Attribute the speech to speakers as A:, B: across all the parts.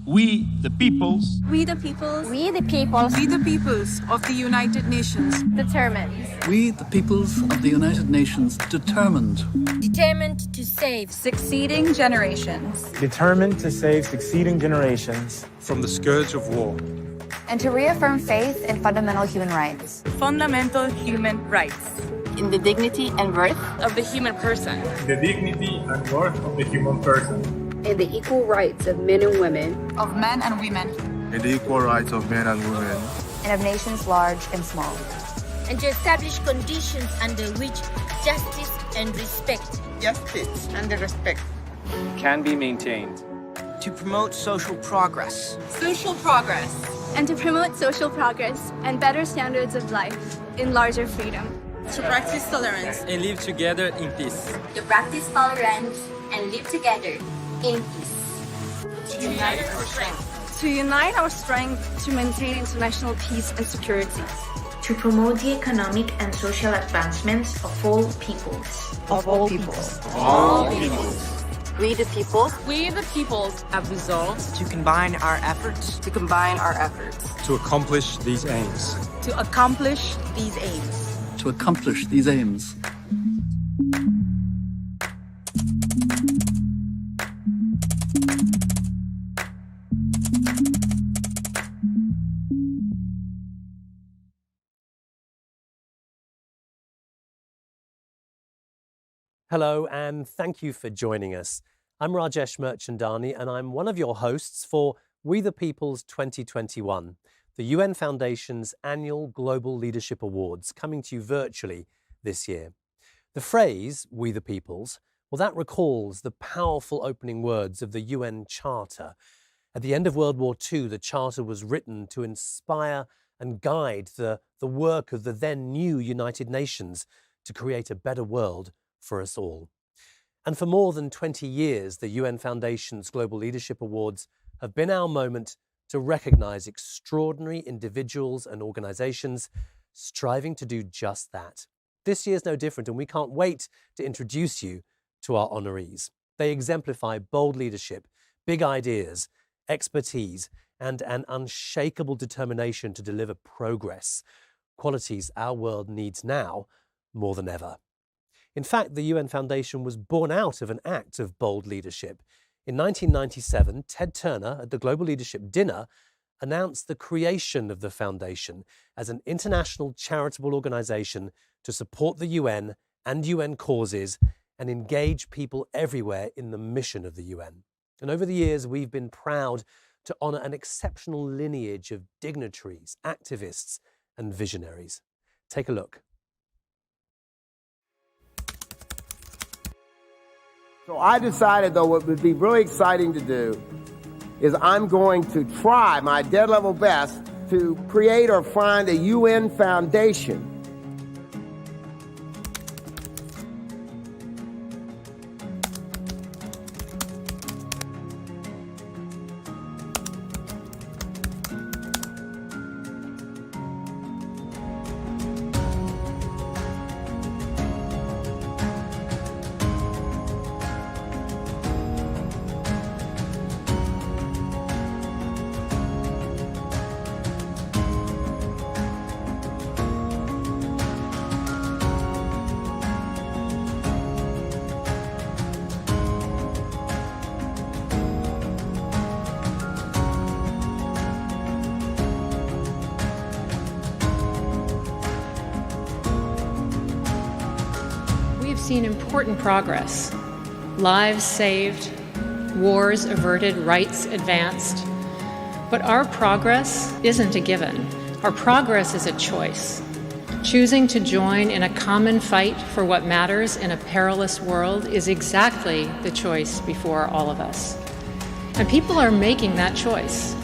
A: We, the peoples.
B: We the peoples.
C: We the peoples.
B: We the peoples of the United Nations.
C: Determined.
D: We the peoples of the United Nations determined.
C: Determined to save
B: succeeding generations.
E: Determined to save succeeding generations
F: from the scourge of war.
G: And to reaffirm faith in fundamental human rights.
B: Fundamental human rights.
G: In the dignity and worth
B: of the human person.
H: The dignity and worth of the human person.
I: And the equal rights of men and women.
G: Of men and women.
J: And the equal rights of men and women.
G: And of nations large and small.
C: And to establish conditions under which justice and respect.
K: Justice and respect
E: can be maintained.
K: To promote social progress.
B: Social progress.
L: And to promote social progress and better standards of life in larger freedom.
B: To practice tolerance
M: and live together in peace.
C: To practice tolerance and live together in peace.
B: To unite our strength.
L: To unite our strength to maintain international peace and security.
N: To promote the economic and social advancements of all peoples.
G: Of all peoples.
C: All peoples.
G: We the peoples.
B: We the peoples
K: have resolved to combine our efforts.
F: To accomplish these aims.
B: To accomplish these aims.
D: To accomplish these aims.
O: Hello, and thank you for joining us. I'm Rajesh Mirchandani, and I'm one of your hosts for We the Peoples 2021, the UN Foundation's annual Global Leadership Awards, coming to you virtually this year. The phrase, We the Peoples, well, that recalls the powerful opening words of the UN Charter. At the end of World War II, the Charter was written to inspire and guide the work of the then new United Nations to create a better world for us all. And for more than 20 years, the UN Foundation's Global Leadership Awards have been our moment to recognize extraordinary individuals and organizations striving to do just that. This year's no different, and we can't wait to introduce you to our honorees. They exemplify bold leadership, big ideas, expertise, and an unshakable determination to deliver progress, qualities our world needs now more than ever. In fact, the UN Foundation was born out of an act of bold leadership. In 1997, Ted Turner at the Global Leadership Dinner announced the creation of the foundation as an international charitable organization to support the UN and UN causes and engage people everywhere in the mission of the UN. And over the years, we've been proud to honor an exceptional lineage of dignitaries, activists, and visionaries. Take a look.
P: So I decided, though, what would be really exciting to do is I'm going to try my dead level best to create or find a UN foundation.
Q: Seen important progress, lives saved, wars averted, rights advanced. But our progress isn't a given. Our progress is a choice. Choosing to join in a common fight for what matters in a perilous world is exactly the choice before all of us. And people are making that choice.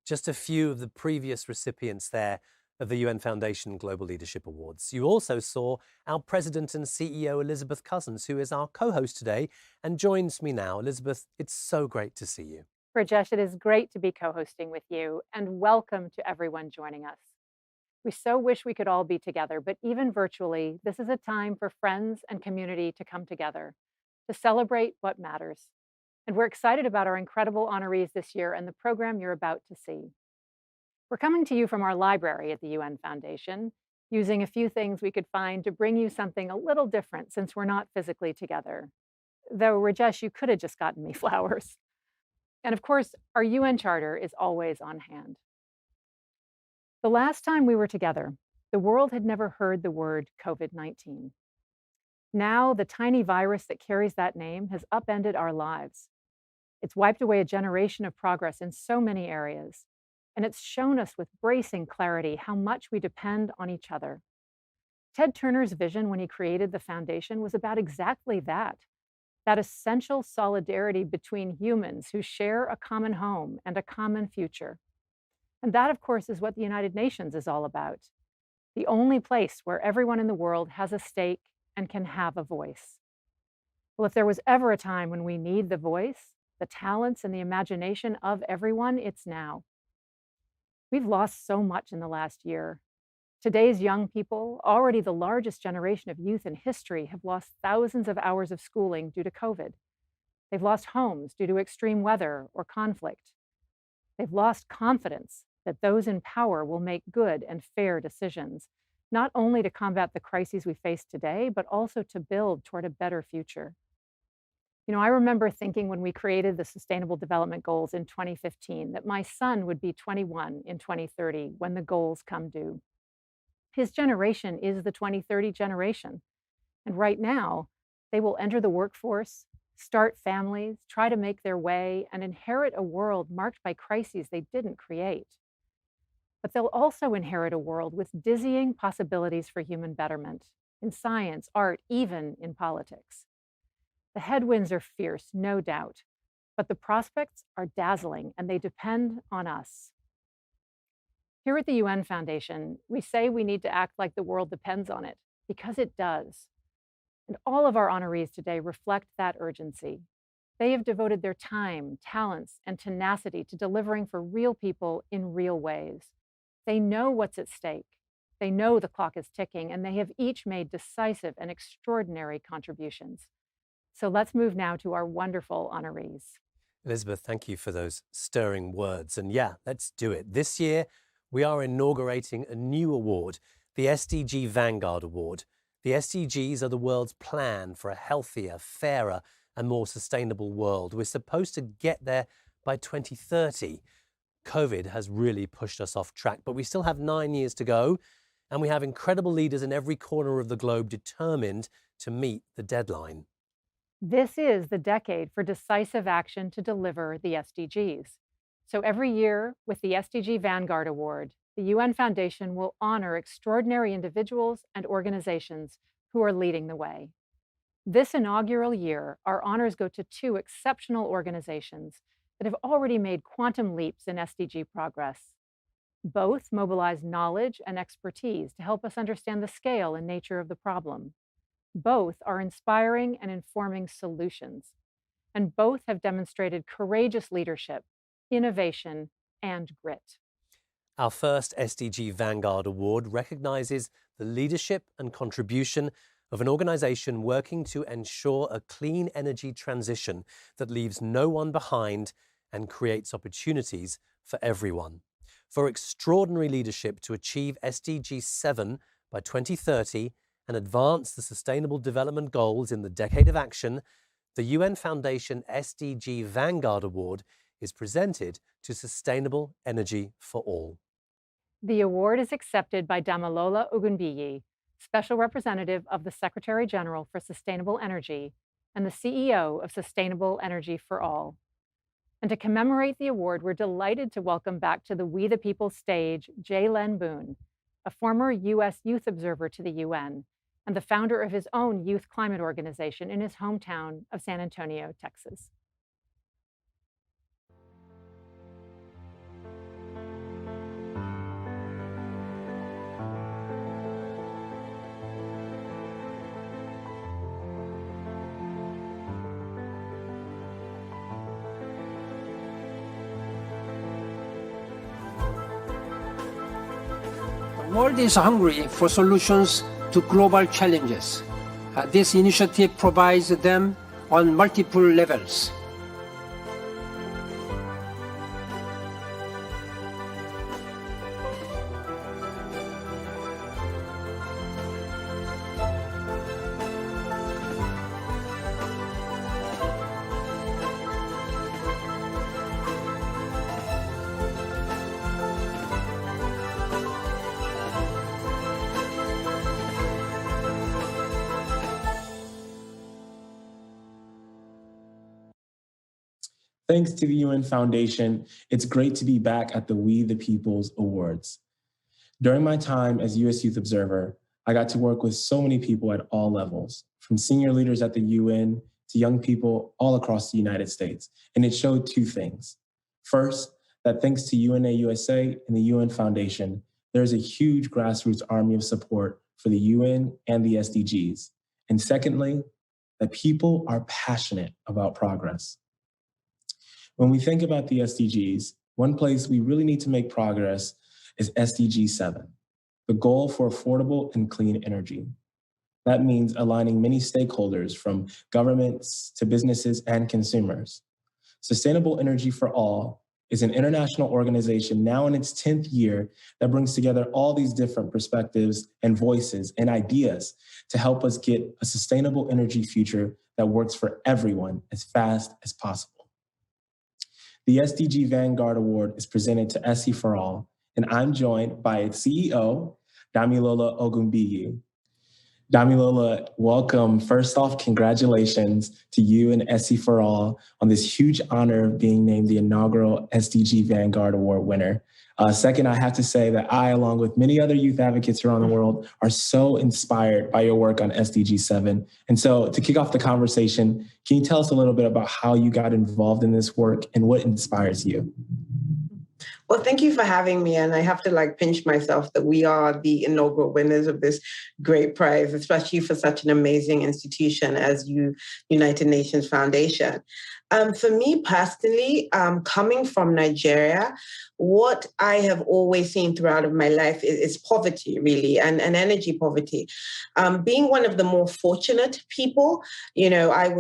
O: just a few of the previous recipients there of the UN Foundation Global Leadership Awards. You also saw our President and CEO, Elizabeth Cousins, who is our co-host today and joins me now. Elizabeth, it's so great to see you.
R: Rajesh, it is great to be co-hosting with you, and welcome to everyone joining us. We so wish we could all be together, but even virtually, this is a time for friends and community to come together, to celebrate what matters. And we're excited about our incredible honorees this year and the program you're about to see. We're coming to you from our library at the UN Foundation, using a few things we could find to bring you something a little different since we're not physically together. Though, Rajesh, you could have just gotten me flowers. And of course, our UN Charter is always on hand. The last time we were together, the world had never heard the word COVID-19. Now, the tiny virus that carries that name has upended our lives. It's wiped away a generation of progress in so many areas. And it's shown us with bracing clarity how much we depend on each other. Ted Turner's vision when he created the foundation was about exactly that essential solidarity between humans who share a common home and a common future. And that, of course, is what the United Nations is all about. The only place where everyone in the world has a stake and can have a voice. Well, if there was ever a time when we need the voice, the talents, and the imagination of everyone, it's now. We've lost so much in the last year. Today's young people, already the largest generation of youth in history, have lost thousands of hours of schooling due to COVID. They've lost homes due to extreme weather or conflict. They've lost confidence that those in power will make good and fair decisions, not only to combat the crises we face today, but also to build toward a better future. You know, I remember thinking when we created the Sustainable Development Goals in 2015 that my son would be 21 in 2030 when the goals come due. His generation is the 2030 generation. And right now, they will enter the workforce, start families, try to make their way, and inherit a world marked by crises they didn't create. But they'll also inherit a world with dizzying possibilities for human betterment in science, art, even in politics. The headwinds are fierce, no doubt, but the prospects are dazzling, and they depend on us. Here at the UN Foundation, we say we need to act like the world depends on it, because it does. And all of our honorees today reflect that urgency. They have devoted their time, talents, and tenacity to delivering for real people in real ways. They know what's at stake. They know the clock is ticking, and they have each made decisive and extraordinary contributions. So let's move now to our wonderful honorees.
O: Elizabeth, thank you for those stirring words. And yeah, let's do it. This year, we are inaugurating a new award, the SDG Vanguard Award. The SDGs are the world's plan for a healthier, fairer, and more sustainable world. We're supposed to get there by 2030. COVID has really pushed us off track, but we still have 9 years to go, and we have incredible leaders in every corner of the globe determined to meet the deadline.
R: This is the decade for decisive action to deliver the SDGs. So every year, with the SDG Vanguard Award, the UN Foundation will honor extraordinary individuals and organizations who are leading the way. This inaugural year, our honors go to 2 exceptional organizations that have already made quantum leaps in SDG progress. Both mobilize knowledge and expertise to help us understand the scale and nature of the problem. Both are inspiring and informing solutions. And both have demonstrated courageous leadership, innovation, and grit.
O: Our first SDG Vanguard Award recognizes the leadership and contribution of an organization working to ensure a clean energy transition that leaves no one behind and creates opportunities for everyone. For extraordinary leadership to achieve SDG 7 by 2030 and advance the Sustainable Development Goals in the Decade of Action, the UN Foundation SDG Vanguard Award is presented to Sustainable Energy for All.
R: The award is accepted by Damilola Ogunbiyi, Special Representative of the Secretary General for Sustainable Energy and the CEO of Sustainable Energy for All. And to commemorate the award, we're delighted to welcome back to the We the People stage Jay Len Boone, a former U.S. youth observer to the UN and the founder of his own youth climate organization in his hometown of San Antonio, Texas.
S: world is hungry for solutions to global challenges. This initiative provides them on multiple levels.
T: Thanks to the UN Foundation, it's great to be back at the We the People's Awards. During my time as US Youth Observer, I got to work with so many people at all levels, from senior leaders at the UN to young people all across the United States. And it showed two things. First, that thanks to UNA USA and the UN Foundation, there's a huge grassroots army of support for the UN and the SDGs. And secondly, that people are passionate about progress. When we think about the SDGs, one place we really need to make progress is SDG 7, the goal for affordable and clean energy. That means aligning many stakeholders from governments to businesses and consumers. Sustainable Energy for All is an international organization now in its 10th year that brings together all these different perspectives and voices and ideas to help us get a sustainable energy future that works for everyone as fast as possible. The SDG Vanguard Award is presented to SE for All, and I'm joined by its CEO, Damilola Ogunbiyi. Damilola, welcome. First off, congratulations to you and SE for All on this huge honor of being named the inaugural SDG Vanguard Award winner. Second, I have to say that I, along with many other youth advocates around the world, are so inspired by your work on SDG 7. And so to kick off the conversation, can you tell us a little bit about how you got involved in this work and what inspires you?
U: Well, thank you for having me. And I have to pinch myself that we are the inaugural winners of this great prize, especially for such an amazing institution as United Nations Foundation. For me personally, coming from Nigeria, what I have always seen throughout my life is poverty, really, and energy poverty. Being one of the more fortunate people, I had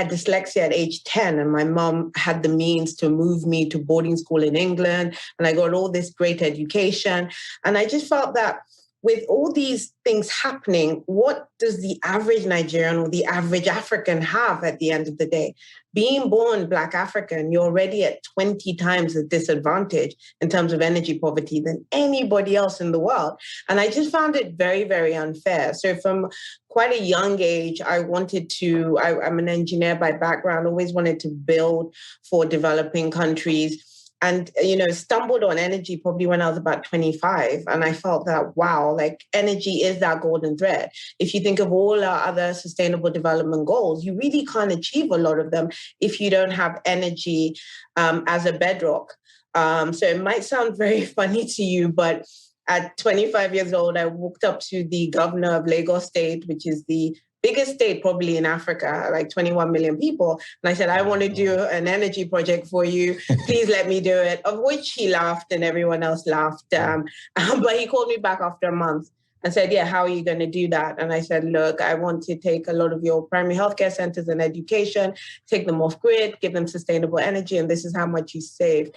U: dyslexia at age 10, and my mom had the means to move me to boarding school in England, and I got all this great education. And I just felt that with all these things happening, what does the average Nigerian or the average African have at the end of the day? Being born Black African, you're already at 20 times the disadvantage in terms of energy poverty than anybody else in the world. And I just found it very, very unfair. So from quite a young age, I'm an engineer by background, always wanted to build for developing countries. And, stumbled on energy probably when I was about 25. And I felt that, wow, energy is that golden thread. If you think of all our other sustainable development goals, you really can't achieve a lot of them if you don't have energy as a bedrock. So it might sound very funny to you, but at 25 years old, I walked up to the governor of Lagos State, which is the biggest state probably in Africa, 21 million people. And I said, I want to do an energy project for you. Please let me do it. Of which he laughed and everyone else laughed. But he called me back after a month and said, yeah, how are you going to do that? And I said, look, I want to take a lot of your primary healthcare centers and education, take them off grid, give them sustainable energy, and this is how much you save.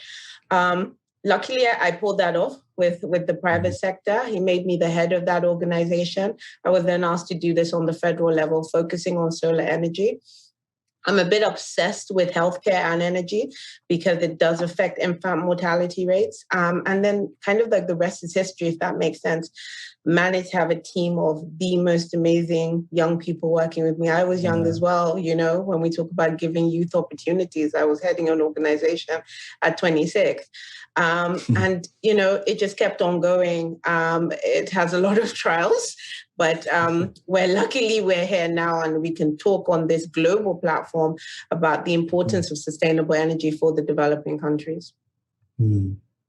U: Luckily, I pulled that off with the private sector. He made me the head of that organization. I was then asked to do this on the federal level, focusing on solar energy. I'm a bit obsessed with healthcare and energy because it does affect infant mortality rates. And then kind of the rest is history, if that makes sense. Managed to have a team of the most amazing young people working with me. I was young as well, when we talk about giving youth opportunities. I was heading an organization at 26. And, it just kept on going. It has a lot of trials, but luckily we're here now and we can talk on this global platform about the importance of sustainable energy for the developing countries.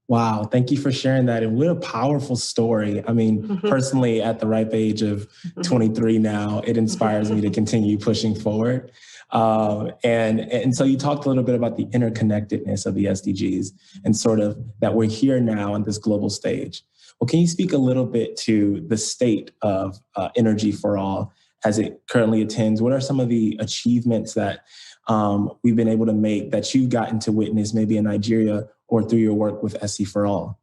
T: Wow. Thank you for sharing that. And what a powerful story. I mean, personally, at the ripe age of 23 now, it inspires me to continue pushing forward. And so you talked a little bit about the interconnectedness of the SDGs and sort of that we're here now on this global stage. Well, can you speak a little bit to the state of Energy for All as it currently attends? What are some of the achievements that we've been able to make that you've gotten to witness maybe in Nigeria or through your work with SC for All?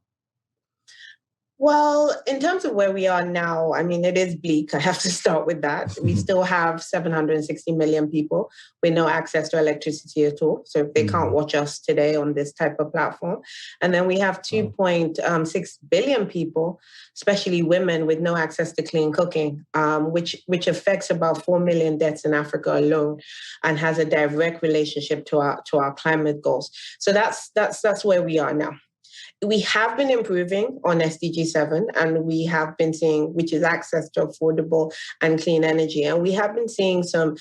U: Well, in terms of where we are now, I mean, it is bleak. I have to start with that. We still have 760 million people with no access to electricity at all. So they can't watch us today on this type of platform. And then we have 2.6 billion people, especially women, with no access to clean cooking, which affects about 4 million deaths in Africa alone and has a direct relationship to our climate goals. So that's where we are now. We have been improving on SDG 7, and we have been seeing, which is access to affordable and clean energy. And we have been seeing some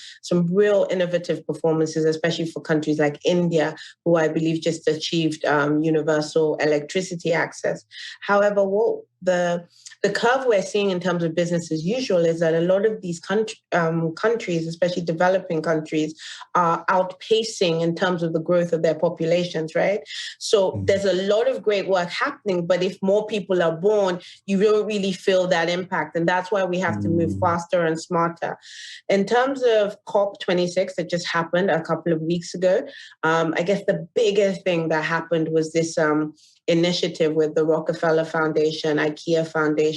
U: real innovative performances, especially for countries like India, who I believe just achieved universal electricity access. However, what the curve we're seeing in terms of business as usual is that a lot of these countries, especially developing countries, are outpacing in terms of the growth of their populations, right? So there's a lot of great work happening, but if more people are born, you don't really feel that impact. And that's why we have to move faster and smarter. In terms of COP26 that just happened a couple of weeks ago, I guess the biggest thing that happened was this initiative with the Rockefeller Foundation, IKEA Foundation,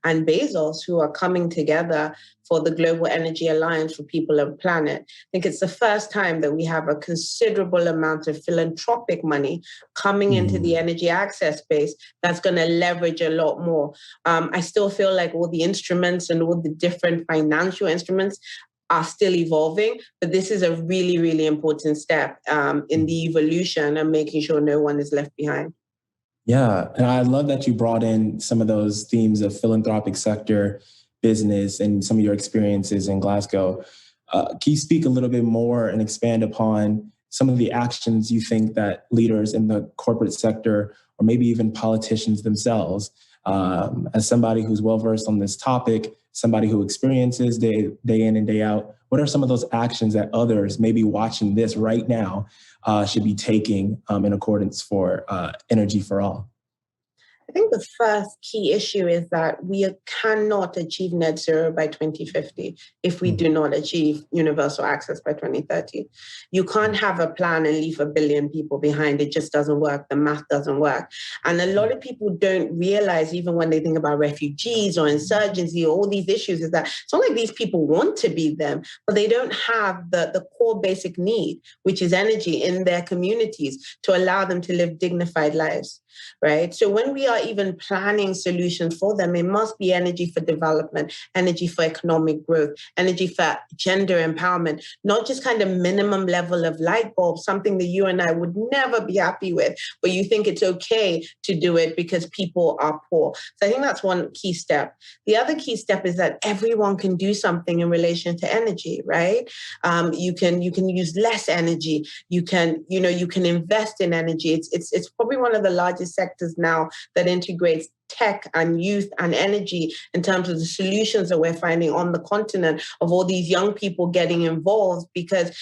U: and Bezos, who are coming together for the Global Energy Alliance for People and Planet. I think it's the first time that we have a considerable amount of philanthropic money coming into the energy access space that's going to leverage a lot more. I still feel like all the instruments and all the different financial instruments are still evolving, but this is a really, really important step in the evolution and making sure no one is left behind.
T: Yeah, and I love that you brought in some of those themes of philanthropic sector, business, and some of your experiences in Glasgow. Can you speak a little bit more and expand upon some of the actions you think that leaders in the corporate sector, or maybe even politicians themselves, as somebody who's well-versed on this topic, somebody who experiences day in and day out, what are some of those actions that others maybe watching this right now should be taking in accordance for Energy for All?
U: I think the first key issue is that we cannot achieve net zero by 2050 if we do not achieve universal access by 2030. You can't have a plan and leave 1 billion people behind. It just doesn't work. The math doesn't work. And a lot of people don't realize, even when they think about refugees or insurgency or all these issues, is that it's not like these people want to be them, but they don't have the core basic need, which is energy in their communities to allow them to live dignified lives. Right? So when we are even planning solutions for them, it must be energy for development, energy for economic growth, energy for gender empowerment, not just kind of minimum level of light bulb, something that you and I would never be happy with, but you think it's okay to do it because people are poor. So I think that's one key step. The other key step is that everyone can do something in relation to energy, right? You can use less energy. You can invest in energy. It's probably one of the largest sectors now that integrates tech and youth and energy in terms of the solutions that we're finding on the continent of all these young people getting involved, because,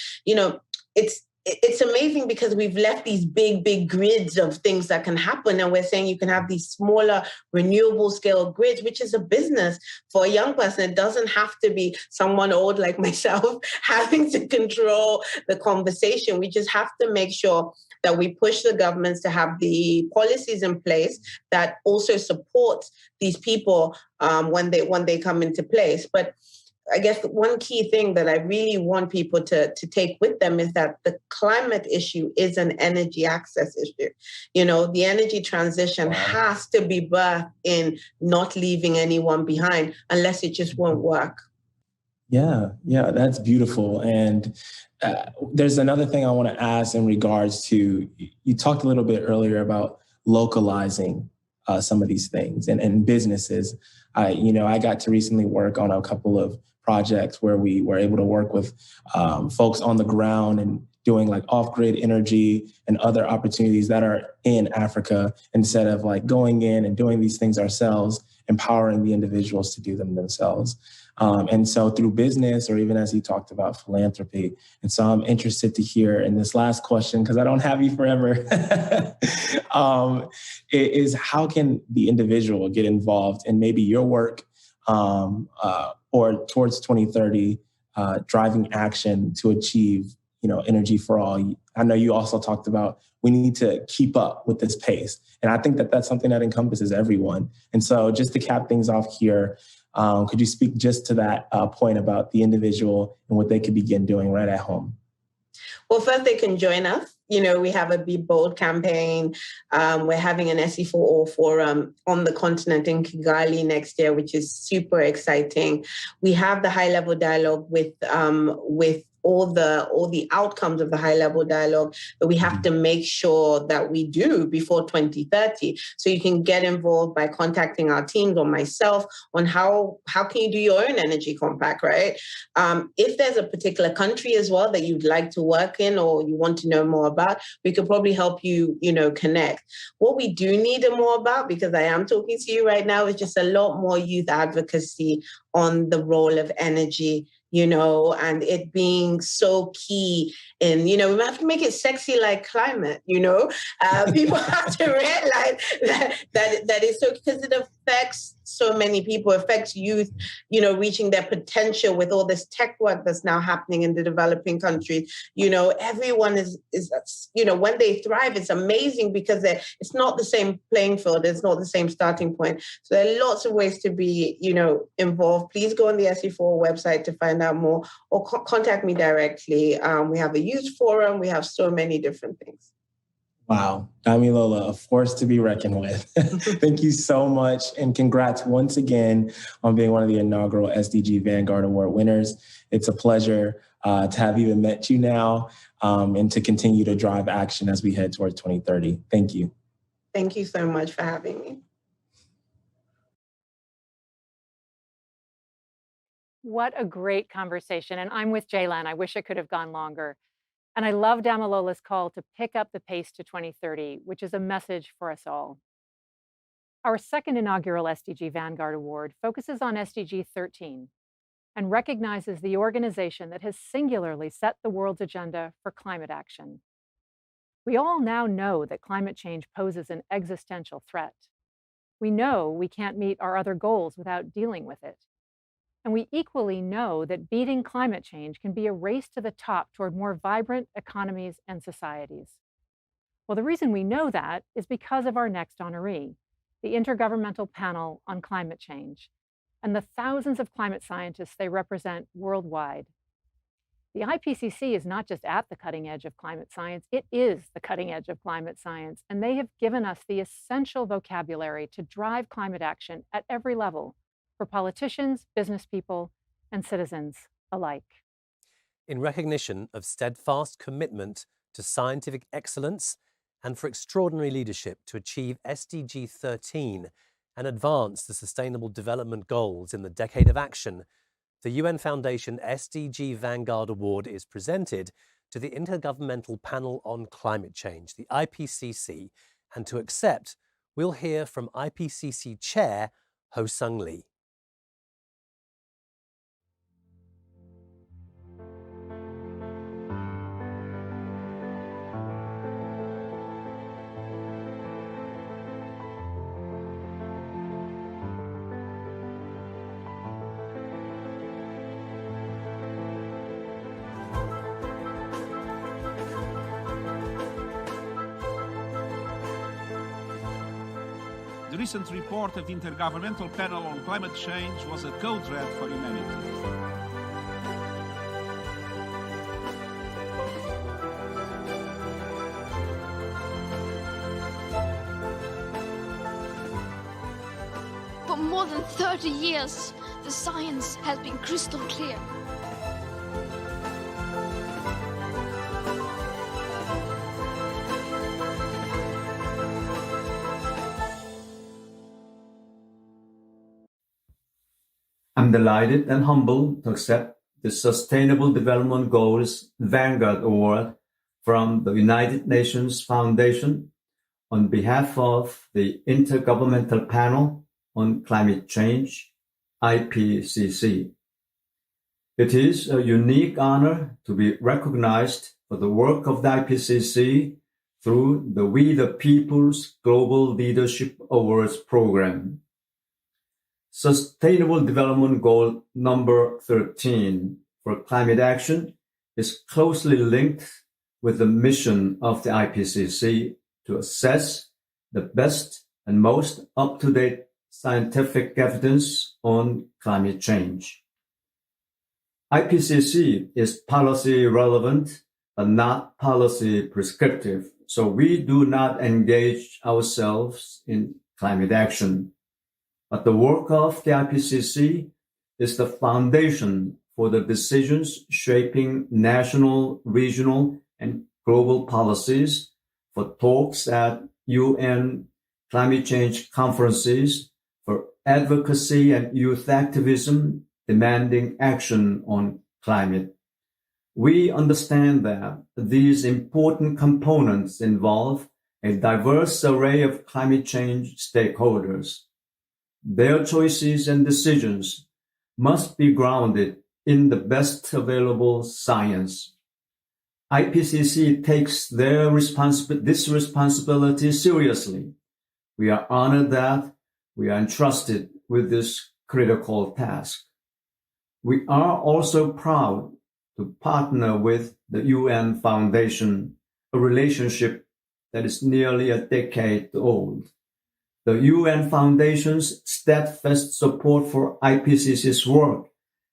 U: it's amazing because we've left these big grids of things that can happen. And we're saying you can have these smaller renewable scale grids, which is a business for a young person. It doesn't have to be someone old like myself having to control the conversation. We just have to make sure that we push the governments to have the policies in place that also support these people when they come into place. But I guess one key thing that I really want people to take with them is that the climate issue is an energy access issue. The energy transition has to be birthed in not leaving anyone behind, unless it just won't work.
T: Yeah, that's beautiful. And there's another thing I want to ask in regards to, you talked a little bit earlier about localizing some of these things and businesses. I got to recently work on a couple of projects where we were able to work with folks on the ground and doing like off-grid energy and other opportunities that are in Africa, instead of like going in and doing these things ourselves, empowering the individuals to do them themselves. And so through business, or even as you talked about philanthropy. And so I'm interested to hear in this last question, because I don't have you forever, is how can the individual get involved in maybe your work or towards 2030, driving action to achieve, energy for all. I know you also talked about we need to keep up with this pace. And I think that that's something that encompasses everyone. And so just to cap things off here, could you speak just to that point about the individual and what they could begin doing right at home?
U: Well, first they can join us. We have a Be Bold campaign. We're having an SE4 forum on the continent in Kigali next year, which is super exciting. We have the high-level dialogue with all the outcomes of the high-level dialogue that we have to make sure that we do before 2030. So you can get involved by contacting our teams or myself on how can you do your own energy compact, right? If there's a particular country as well that you'd like to work in or you want to know more about, we could probably help you, connect. What we do need more about, because I am talking to you right now, is just a lot more youth advocacy on the role of energy, and it being so key in, we have to make it sexy like climate, people have to realize that it's so, because it affects so many people, affects youth, reaching their potential with all this tech work that's now happening in the developing countries. Everyone is when they thrive, it's amazing because it's not the same playing field. It's not the same starting point. So there are lots of ways to be, involved. Please go on the SE4 website to find out more, or contact me directly. We have a youth forum. We have so many different things.
T: Wow. Damilola, a force to be reckoned with. Thank you so much. And congrats once again on being one of the inaugural SDG Vanguard Award winners. It's a pleasure to have even met you now and to continue to drive action as we head towards 2030. Thank you.
U: Thank you so much for having me.
R: What a great conversation. And I'm with Jaylan. I wish it could have gone longer. And I love Damilola's call to pick up the pace to 2030, which is a message for us all. Our second inaugural SDG Vanguard Award focuses on SDG 13 and recognizes the organization that has singularly set the world's agenda for climate action. We all now know that climate change poses an existential threat. We know we can't meet our other goals without dealing with it. And we equally know that beating climate change can be a race to the top toward more vibrant economies and societies. Well, the reason we know that is because of our next honoree, the Intergovernmental Panel on Climate Change, and the thousands of climate scientists they represent worldwide. The IPCC is not just at the cutting edge of climate science, it is the cutting edge of climate science, and they have given us the essential vocabulary to drive climate action at every level, for politicians, business people, and citizens alike.
O: In recognition of steadfast commitment to scientific excellence and for extraordinary leadership to achieve SDG 13 and advance the Sustainable Development Goals in the Decade of Action, the UN Foundation SDG Vanguard Award is presented to the Intergovernmental Panel on Climate Change, the IPCC, and to accept, we'll hear from IPCC Chair Ho-Sung Lee.
A: The recent report of the Intergovernmental Panel on Climate Change was a code red for humanity.
L: For more than 30 years, the science has been crystal clear.
V: I'm delighted and humbled to accept the Sustainable Development Goals Vanguard Award from the United Nations Foundation on behalf of the Intergovernmental Panel on Climate Change, IPCC. It is a unique honor to be recognized for the work of the IPCC through the We the People's Global Leadership Awards program. Sustainable Development Goal number 13 for climate action is closely linked with the mission of the IPCC to assess the best and most up-to-date scientific evidence on climate change. IPCC is policy relevant but not policy prescriptive, so we do not engage ourselves in climate action. But the work of the IPCC is the foundation for the decisions shaping national, regional, and global policies, for talks at UN climate change conferences, for advocacy and youth activism demanding action on climate. We understand that these important components involve a diverse array of climate change stakeholders. Their choices and decisions must be grounded in the best available science. IPCC takes this responsibility seriously. We are honored that we are entrusted with this critical task. We are also proud to partner with the UN Foundation, a relationship that is nearly a decade old. The UN Foundation's steadfast support for IPCC's work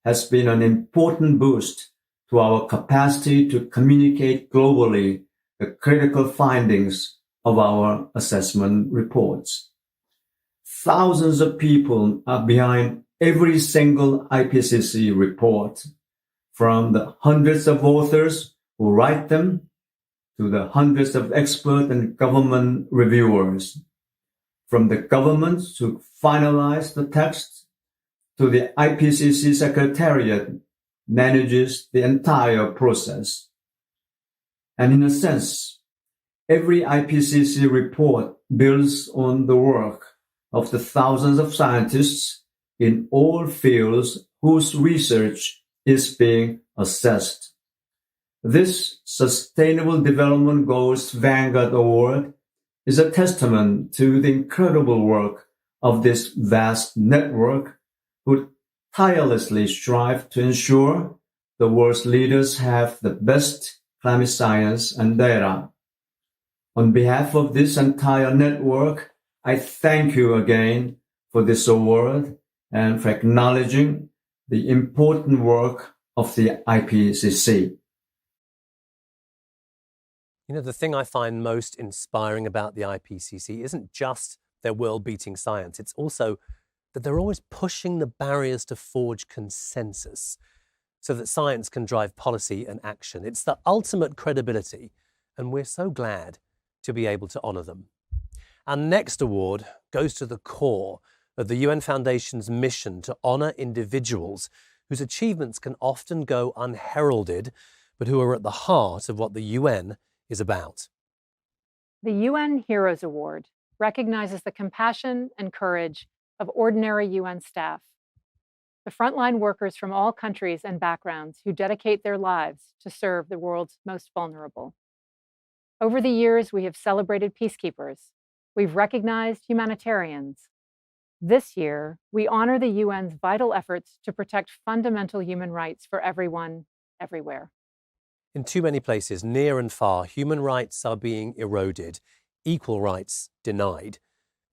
V: has been an important boost to our capacity to communicate globally the critical findings of our assessment reports. Thousands of people are behind every single IPCC report, from the hundreds of authors who write them to the hundreds of expert and government reviewers, from the governments who finalize the text to the IPCC Secretariat manages the entire process. And in a sense, every IPCC report builds on the work of the thousands of scientists in all fields whose research is being assessed. This Sustainable Development Goals Vanguard Award is a testament to the incredible work of this vast network who tirelessly strive to ensure the world's leaders have the best climate science and data. On behalf of this entire network, I thank you again for this award and for acknowledging the important work of the IPCC.
O: You know, the thing I find most inspiring about the IPCC isn't just their world-beating science, it's also that they're always pushing the barriers to forge consensus so that science can drive policy and action. It's the ultimate credibility, and we're so glad to be able to honour them. Our next award goes to the core of the UN Foundation's mission to honour individuals whose achievements can often go unheralded, but who are at the heart of what the UN is about.
R: The UN Heroes Award recognizes the compassion and courage of ordinary UN staff, the frontline workers from all countries and backgrounds who dedicate their lives to serve the world's most vulnerable. Over the years, we have celebrated peacekeepers. We've recognized humanitarians. This year, we honor the UN's vital efforts to protect fundamental human rights for everyone, everywhere.
O: In too many places, near and far, human rights are being eroded, equal rights denied.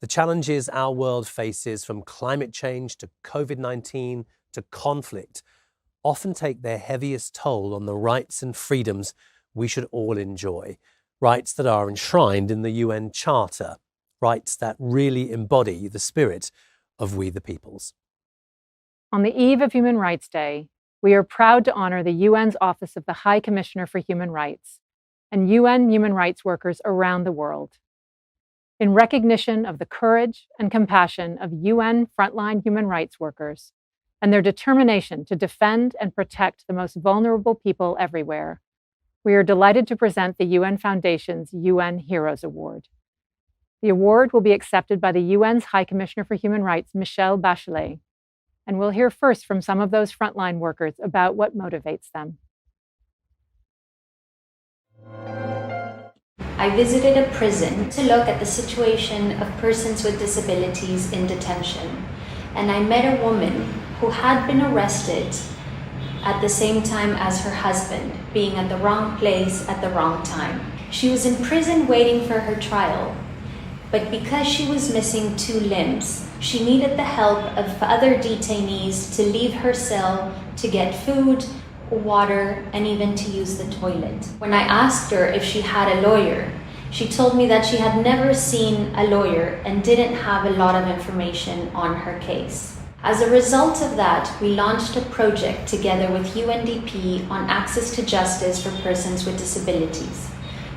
O: The challenges our world faces, from climate change to COVID-19 to conflict, often take their heaviest toll on the rights and freedoms we should all enjoy. Rights that are enshrined in the UN Charter, rights that really embody the spirit of We the Peoples.
R: On the eve of Human Rights Day, we are proud to honor the UN's Office of the High Commissioner for Human Rights and UN human rights workers around the world. In recognition of the courage and compassion of UN frontline human rights workers and their determination to defend and protect the most vulnerable people everywhere, we are delighted to present the UN Foundation's UN Heroes Award. The award will be accepted by the UN's High Commissioner for Human Rights, Michelle Bachelet, And we'll hear first from some of those frontline workers about what motivates them.
H: I visited a prison to look at the situation of persons with disabilities in detention, and I met a woman who had been arrested at the same time as her husband, being at the wrong place at the wrong time. She was in prison waiting for her trial, but because she was missing 2 limbs, she needed the help of other detainees to leave her cell to get food, water, and even to use the toilet. When I asked her if she had a lawyer, she told me that she had never seen a lawyer and didn't have a lot of information on her case. As a result of that, we launched a project together with UNDP on access to justice for persons with disabilities.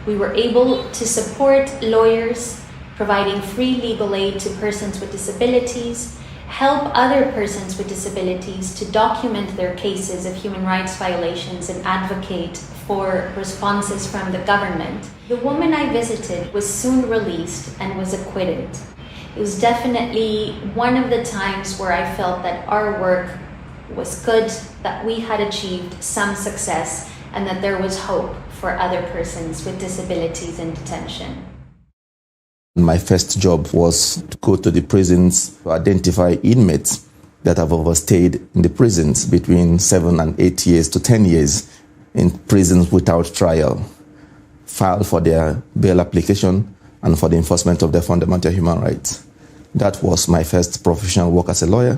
H: We were able to support lawyers, providing free legal aid to persons with disabilities, help other persons with disabilities to document their cases of human rights violations and advocate for responses from the government. The woman I visited was soon released and was acquitted. It was definitely one of the times where I felt that our work was good, that we had achieved some success, and that there was hope for other persons with disabilities in detention.
I: My first job was to go to the prisons to identify inmates that have overstayed in the prisons between 7 and 8 years to 10 years in prisons without trial, file for their bail application and for the enforcement of their fundamental human rights. That was my first professional work as a lawyer,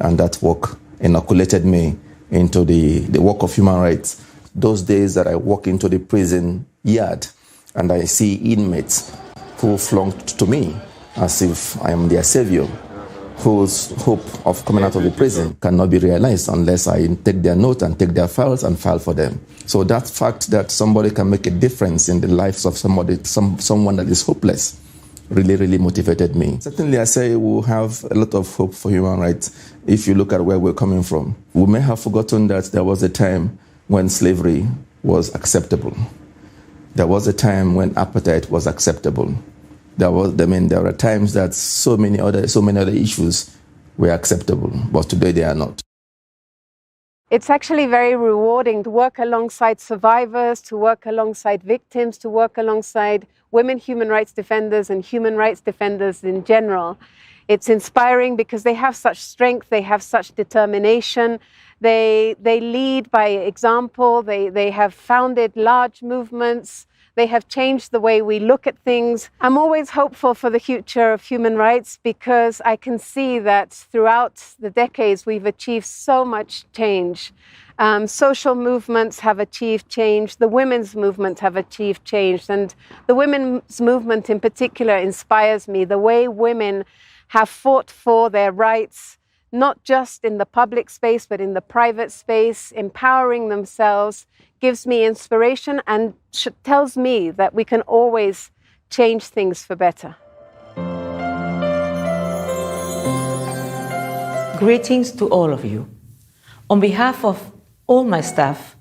I: and that work inoculated me into the work of human rights. Those days that I walk into the prison yard and I see inmates who flocked to me as if I am their savior, whose hope of coming out of the prison cannot be realized unless I take their note and take their files and file for them. So that fact that somebody can make a difference in the lives of somebody, someone that is hopeless, really motivated me. Certainly, I say we have a lot of hope for human rights if you look at where we're coming from. We may have forgotten that there was a time when slavery was acceptable. There was a time when apartheid was acceptable. There are times that so many other issues were acceptable, but today they are not.
W: It's actually very rewarding to work alongside survivors, to work alongside victims, to work alongside women human rights defenders and human rights defenders in general. It's inspiring because they have such strength, they have such determination, they lead by example, they have founded large movements, they have changed the way we look at things. I'm always hopeful for the future of human rights because I can see that throughout the decades we've achieved so much change. Social movements have achieved change, the women's movement have achieved change, and the women's movement in particular inspires me. The way women have fought for their rights, not just in the public space, but in the private space, empowering themselves, gives me inspiration and tells me that we can always change things for better.
X: Greetings to all of you. On behalf of all my staff,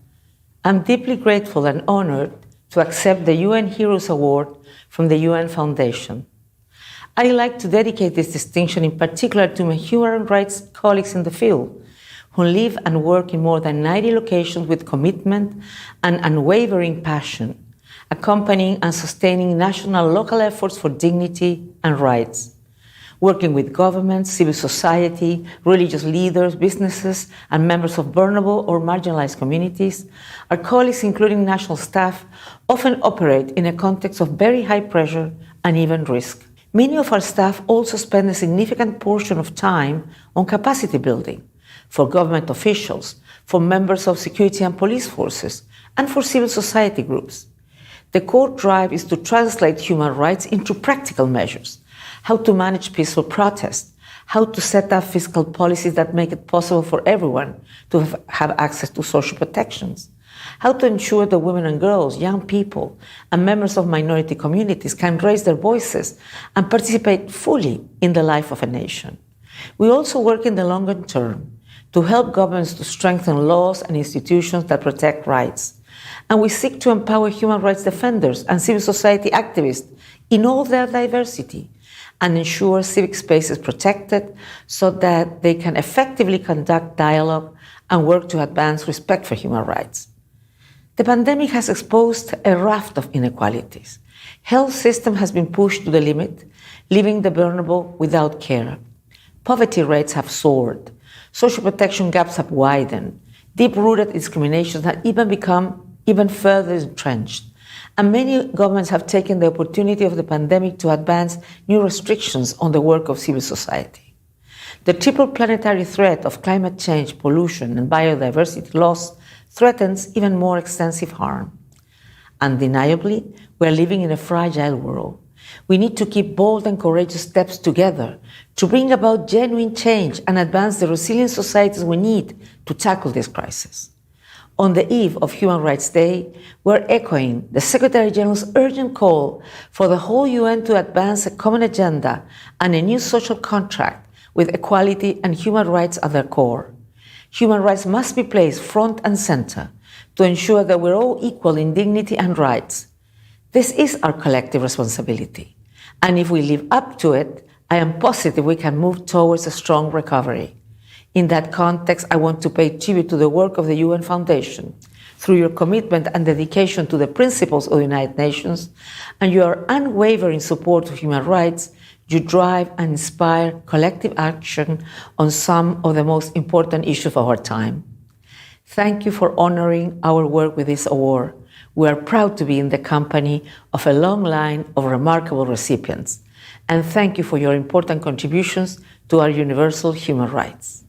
X: I'm deeply grateful and honored to accept the UN Heroes Award from the UN Foundation. I'd like to dedicate this distinction in particular to my human rights colleagues in the field, who live and work in more than 90 locations with commitment and unwavering passion, accompanying and sustaining national and local efforts for dignity and rights. Working with governments, civil society, religious leaders, businesses, and members of vulnerable or marginalized communities, our colleagues, including national staff, often operate in a context of very high pressure and even risk. Many of our staff also spend a significant portion of time on capacity building for government officials, for members of security and police forces, and for civil society groups. The core drive is to translate human rights into practical measures, how to manage peaceful protest, how to set up fiscal policies that make it possible for everyone to have access to social protections, how to ensure that women and girls, young people, and members of minority communities can raise their voices and participate fully in the life of a nation. We also work in the longer term to help governments to strengthen laws and institutions that protect rights. And we seek to empower human rights defenders and civil society activists in all their diversity and ensure civic space is protected so that they can effectively conduct dialogue and work to advance respect for human rights. The pandemic has exposed a raft of inequalities. Health system has been pushed to the limit, leaving the vulnerable without care. Poverty rates have soared. Social protection gaps have widened. Deep-rooted discriminations have even become even further entrenched. And many governments have taken the opportunity of the pandemic to advance new restrictions on the work of civil society. The triple planetary threat of climate change, pollution, and biodiversity loss threatens even more extensive harm. Undeniably, we are living in a fragile world. We need to keep bold and courageous steps together to bring about genuine change and advance the resilient societies we need to tackle this crisis. On the eve of Human Rights Day, we're echoing the Secretary General's urgent call for the whole UN to advance a common agenda and a new social contract with equality and human rights at their core. Human rights must be placed front and center to ensure that we're all equal in dignity and rights. This is our collective responsibility, and if we live up to it, I am positive we can move towards a strong recovery. In that context, I want to pay tribute to the work of the UN Foundation. Through your commitment and dedication to the principles of the United Nations and your unwavering support of human rights, you drive and inspire collective action on some of the most important issues of our time. Thank you for honoring our work with this award. We are proud to be in the company of a long line of remarkable recipients. And thank you for your important contributions to our universal human rights.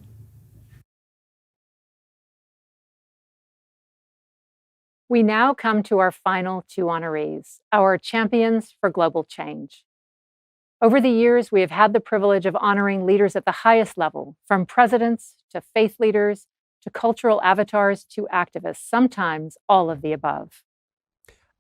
R: We now come to our final two honorees, our champions for global change. Over the years, we have had the privilege of honoring leaders at the highest level, from presidents to faith leaders to cultural avatars to activists, sometimes all of the above.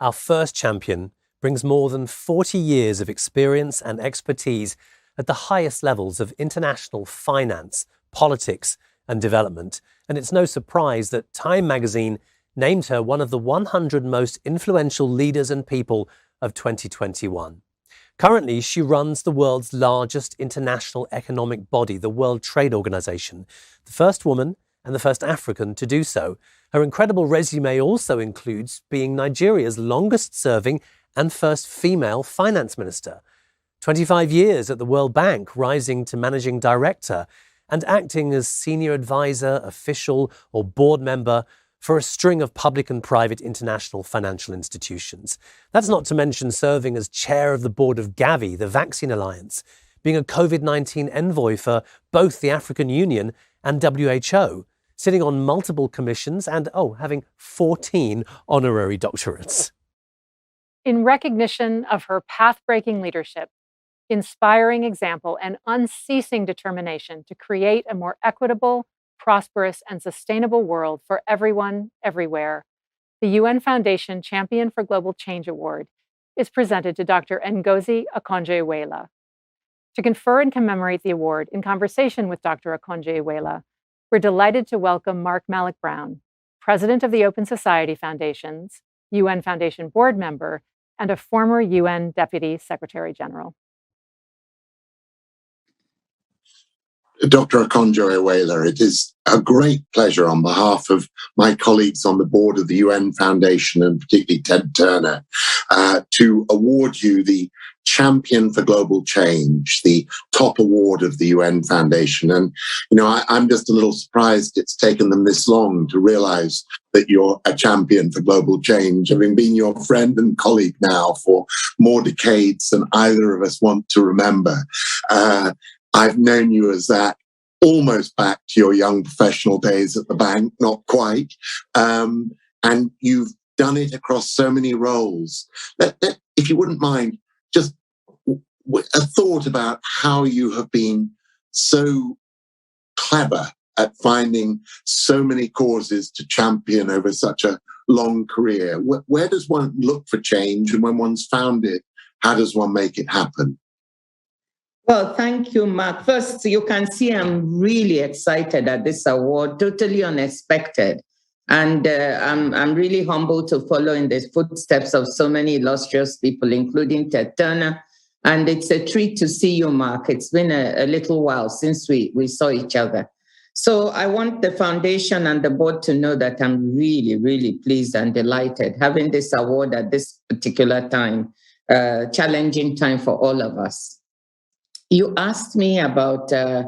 O: Our first champion brings more than 40 years of experience and expertise at the highest levels of international finance, politics, and development. And it's no surprise that Time magazine named her one of the 100 most influential leaders and people of 2021. Currently, she runs the world's largest international economic body, the World Trade Organization, the first woman and the first African to do so. Her incredible resume also includes being Nigeria's longest-serving and first female finance minister, 25 years at the World Bank, rising to managing director and acting as senior advisor, official, or board member for a string of public and private international financial institutions. That's not to mention serving as chair of the board of Gavi, the Vaccine Alliance, being a COVID-19 envoy for both the African Union and WHO, sitting on multiple commissions and, having 14 honorary doctorates.
R: In recognition of her path-breaking leadership, inspiring example, and unceasing determination to create a more equitable, prosperous, and sustainable world for everyone, everywhere, the UN Foundation Champion for Global Change Award is presented to Dr. Ngozi Okonjo-Iweala. To confer and commemorate the award, in conversation with Dr. Okonjo-Iweala, we're delighted to welcome Mark Malloch-Brown, President of the Open Society Foundations, UN Foundation Board Member, and a former UN Deputy Secretary General.
E: Dr. Okonjo-Iweala, it is a great pleasure on behalf of my colleagues on the board of the UN Foundation, and particularly Ted Turner, to award you the Champion for Global Change, the top award of the UN Foundation. And, I'm just a little surprised it's taken them this long to realize that you're a champion for global change, having been your friend and colleague now for more decades than either of us want to remember. I've known you as that almost back to your young professional days at the bank, not quite. And you've done it across so many roles. If you wouldn't mind, just a thought about how you have been so clever at finding so many causes to champion over such a long career. Where does one look for change? And when one's found it, how does one make it happen?
U: Well, thank you, Mark. First, you can see I'm really excited at this award, totally unexpected. And I'm really humbled to follow in the footsteps of so many illustrious people, including Ted Turner,
C: And it's a treat to see you, Mark. It's been a little while since we saw each other. So I want the foundation and the board to know that I'm really, really pleased and delighted having this award at this particular time, challenging time for all of us. You asked me about how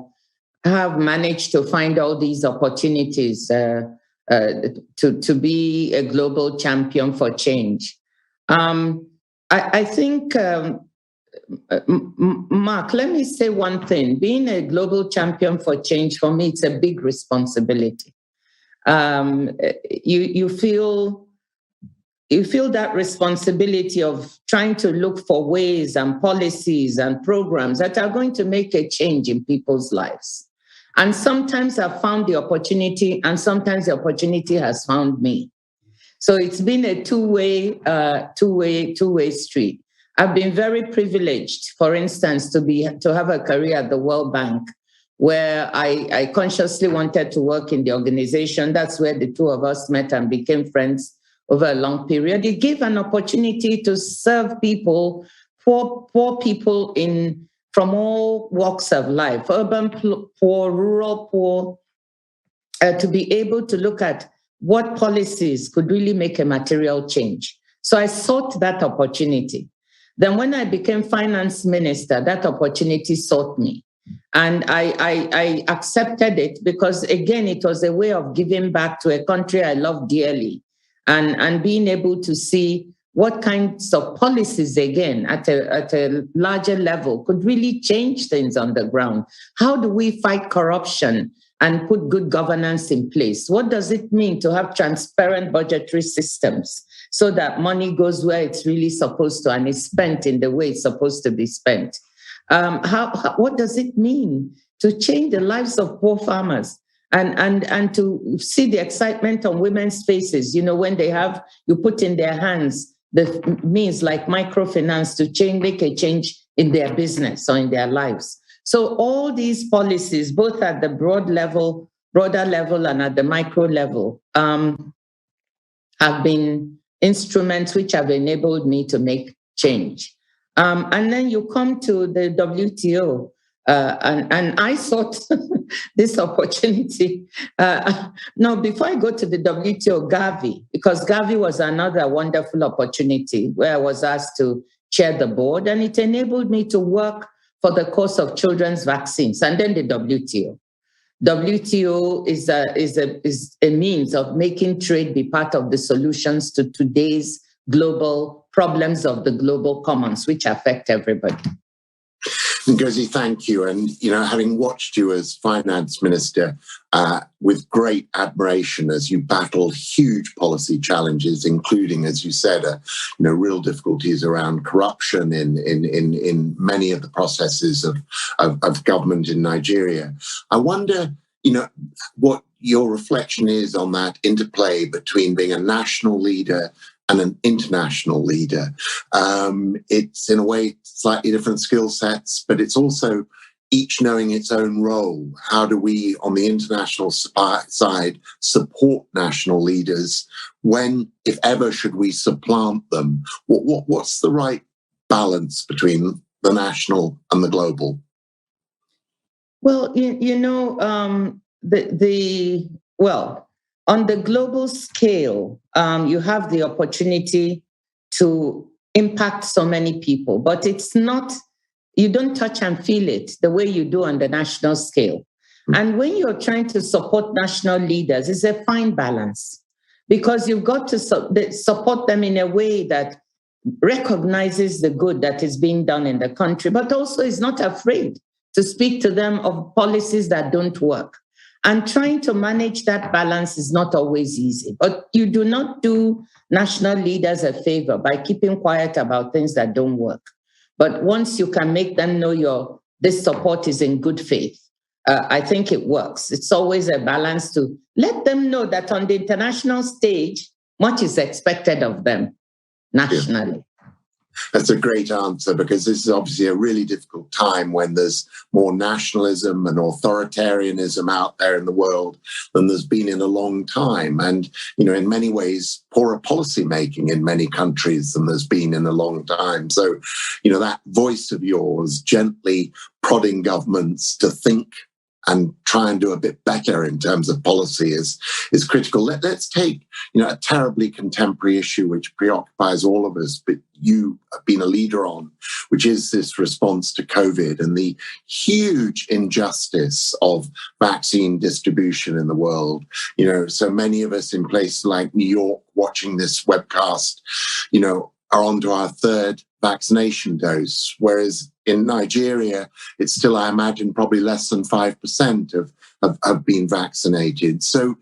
C: I've managed to find all these opportunities to be a global champion for change. I think, Mark, let me say one thing. Being a global champion for change, for me, it's a big responsibility. You feel that responsibility of trying to look for ways and policies and programs that are going to make a change in people's lives. And sometimes I've found the opportunity, and sometimes the opportunity has found me. So it's been a two-way street. I've been very privileged, for instance, to have a career at the World Bank, where I consciously wanted to work in the organization. That's where the two of us met and became friends over a long period. It gave an opportunity to serve people, poor people from all walks of life, urban poor, rural poor, to be able to look at what policies could really make a material change. So I sought that opportunity. Then when I became finance minister, that opportunity sought me. And I accepted it because, again, it was a way of giving back to a country I love dearly and being able to see what kinds of policies, again, at a larger level could really change things on the ground. How do we fight corruption and put good governance in place? What does it mean to have transparent budgetary systems so that money goes where it's really supposed to and is spent in the way it's supposed to be spent? What does it mean to change the lives of poor farmers and to see the excitement on women's faces, when you put in their hands the means like microfinance to make a change in their business or in their lives. So all these policies, both at the broader level and at the micro level, have been instruments which have enabled me to make change. And then you come to the WTO, and I sought this opportunity. No, before I go to the WTO, Gavi, because Gavi was another wonderful opportunity where I was asked to chair the board, and it enabled me to work for the cause of children's vaccines, and then the WTO. WTO is a means of making trade be part of the solutions to today's global problems of the global commons, which affect everybody.
E: Ngozi, thank you. And, having watched you as finance minister with great admiration as you battled huge policy challenges, including, as you said, real difficulties around corruption in many of the processes of government in Nigeria. I wonder, what your reflection is on that interplay between being a national leader and an international leader. It's in a way slightly different skill sets, but it's also each knowing its own role. How do we, on the international side, support national leaders? When, if ever, should we supplant them? What's the right balance between the national and the global?
C: Well, on the global scale, you have the opportunity to impact so many people, but you don't touch and feel it the way you do on the national scale. And when you're trying to support national leaders, it's a fine balance because you've got to support them in a way that recognizes the good that is being done in the country, but also is not afraid to speak to them of policies that don't work. And trying to manage that balance is not always easy. But you do not do national leaders a favor by keeping quiet about things that don't work. But once you can make them know this support is in good faith, I think it works. It's always a balance to let them know that on the international stage, much is expected of them nationally.
E: That's a great answer, because this is obviously a really difficult time when there's more nationalism and authoritarianism out there in the world than there's been in a long time. And, in many ways, poorer policy making in many countries than there's been in a long time. So, that voice of yours gently prodding governments to think and try and do a bit better in terms of policy is critical. Let's take, a terribly contemporary issue which preoccupies all of us, but you have been a leader on, which is this response to COVID and the huge injustice of vaccine distribution in the world. So many of us in places like New York watching this webcast, are on to our third vaccination dose, whereas in Nigeria, it's still, I imagine, probably less than 5% have been vaccinated. So,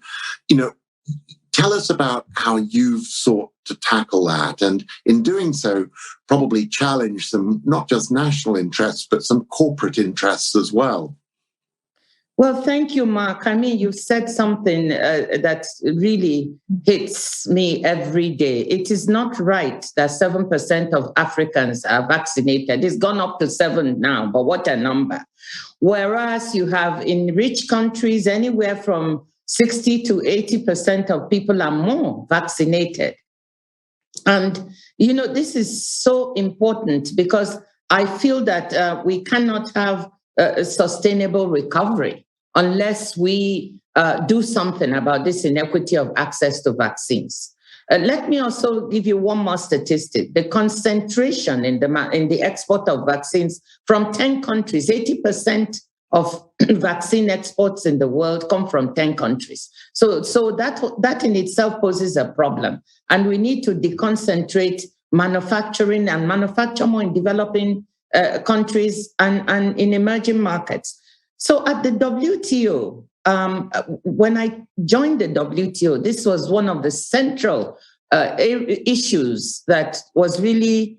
E: tell us about how you've sought to tackle that, and in doing so, probably challenge some, not just national interests, but some corporate interests as well.
C: Well, thank you, Mark. I mean, you've said something that really hits me every day. It is not right that 7% of Africans are vaccinated. It's gone up to 7 now, but what a number. Whereas you have in rich countries, anywhere from 60 to 80% of people are more vaccinated. And, this is so important because I feel that we cannot have a sustainable recovery unless we do something about this inequity of access to vaccines. Let me also give you one more statistic. The concentration in the export of vaccines from 10 countries, 80% of vaccine exports in the world come from 10 countries. So that in itself poses a problem. And we need to deconcentrate manufacturing and manufacture more in developing countries and in emerging markets. So at the WTO, when I joined the WTO, this was one of the central issues that was really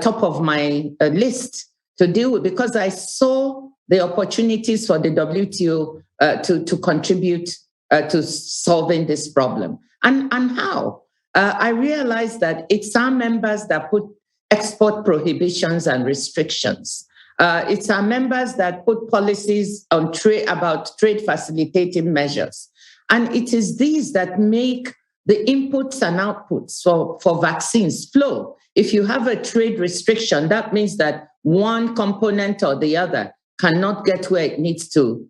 C: top of my list to deal with, because I saw the opportunities for the WTO to contribute to solving this problem. And how? I realized that it's our members that put export prohibitions and restrictions. It's our members that put policies on about trade facilitating measures. And it is these that make the inputs and outputs for vaccines flow. If you have a trade restriction, that means that one component or the other cannot get where it needs to